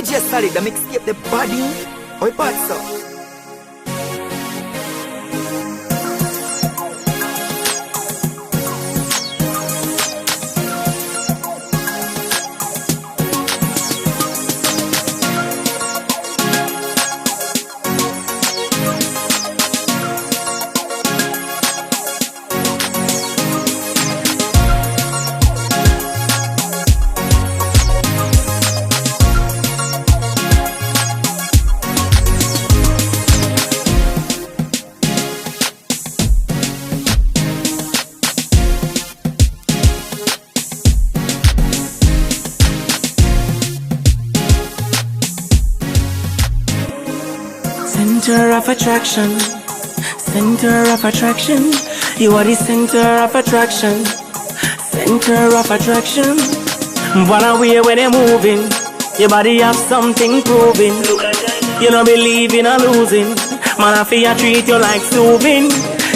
DJ Solid, the mixtape, the body. Oi, parts up. Center of attraction, center of attraction. You are the center of attraction, center of attraction. What a way when you're moving, your body have something proving. You don't believe in a losing, man I feel treat you like soothing.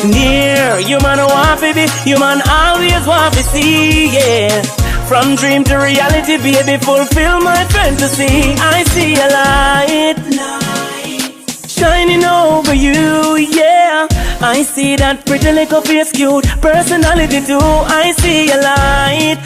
Near, you man want to be, you man always want to see, yeah. From dream to reality, baby, fulfill my fantasy. I see a light shining over you, yeah. I see that pretty little face, cute personality too. I see a light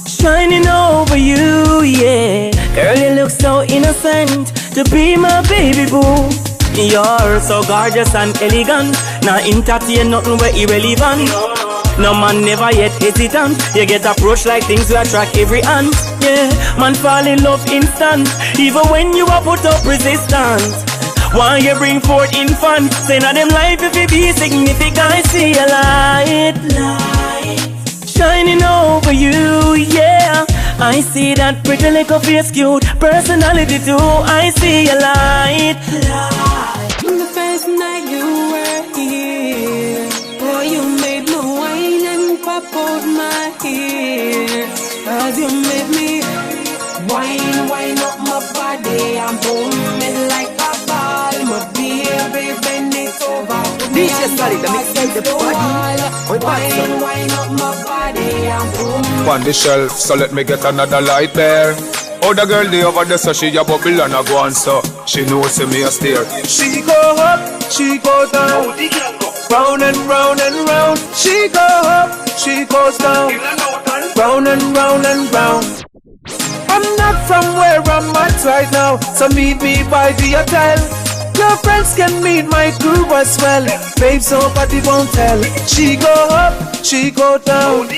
shining over you, yeah. Girl, you look so innocent to be my baby boo. You're so gorgeous and elegant, not entertain nothing but irrelevant. No man never yet hesitant. You get approached like things will attract every hand. Yeah, man fall in love instant, even when you are put up resistance. Why you bring forth infant, say not them life if it be significant. I see a light shining over you, yeah. I see that pretty little face, cute personality too. I see a light. The first night you were here, boy, you made me whine and pop out my hair. Cause you made me wind up my body and boom it like a ball. My baby bend it over. DJ Solid, the mixtape, the body. Oi, parts up. Wind up my body and boom. On the shelf, so let me get another light there. Oh, the girl they over there, so she a bubble and a go on, so she knows me a stare. She go up, she go down, round and round and round. She go up, she goes down, round and round and round. I'm not from where I'm at right now, so meet me by the hotel. Your friends can meet my crew as well. Babes, nobody won't tell. She go up, she go down,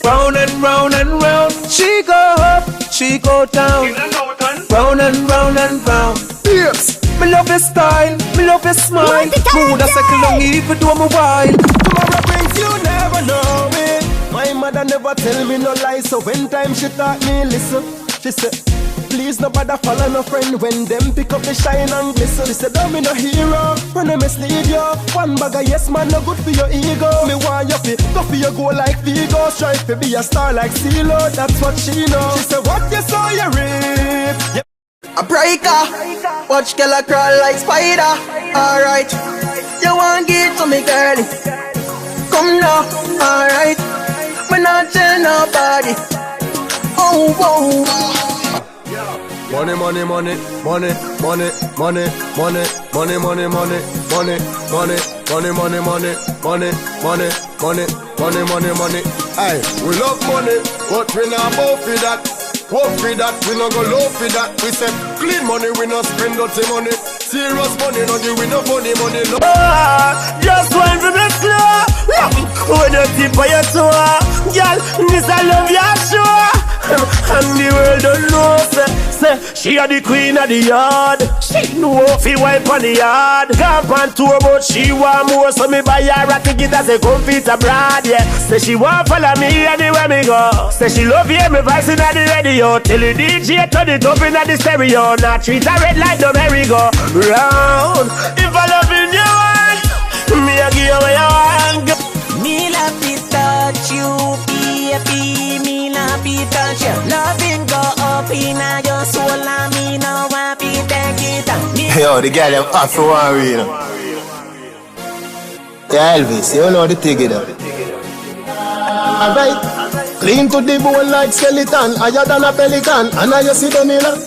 round and round and round. She go up, she go down, round and round and round. Yes, me love your style, me love your smile. Mood a second long even though I'm a while. Tomorrow brings you never know it. My mother never tell me no lies, so when time she taught me listen. She said, please nobody follow no friend when them pick up the shine and glisten. She said, don't be no hero, when I mislead you. One bag of yes man, no good for your ego. Me want you fit, go for your goal like Vigo. Strive to be a star like CeeLo, that's what she know. She said, what you saw you reap, yep. A breaker, watch girl crawl like spider. Alright, you want give to me, girlie? Come now, alright. We not tell nobody. Oh, whoa. Money, money, money, money, money, money, money, money, money, money, money, money, money, money, money, money, money, money, money, money. Aye, we love money, but we not both for that. Work for that, we not go low for that. We say clean money, we not spend dirty money. Serious money, no give we no funny money. No. Just one for the floor. When you tip on your toe, girl, this I love you sure. And the world don't know, say she a the queen of the yard. She know if he wipe on the yard. Gone on tour but she want more, so me buy her a ticket as a comfort abroad, yeah. Say she want follow me anywhere me go. Say she love hear me voice in the radio. Tell the DJ turn it up in the stereo. Now treat her red like the merry-go round. If I love in your hand, me a give you what you want. Me love to touch you, baby. Me love to touch you. Loving go up in your soul, and me now want to take it out. Yo, the girl them hot for one real. Yeah, Elvis, you know the thing it up. Alright. Clean to the bone like skeleton, higher than a pelican, and now you see the mirror.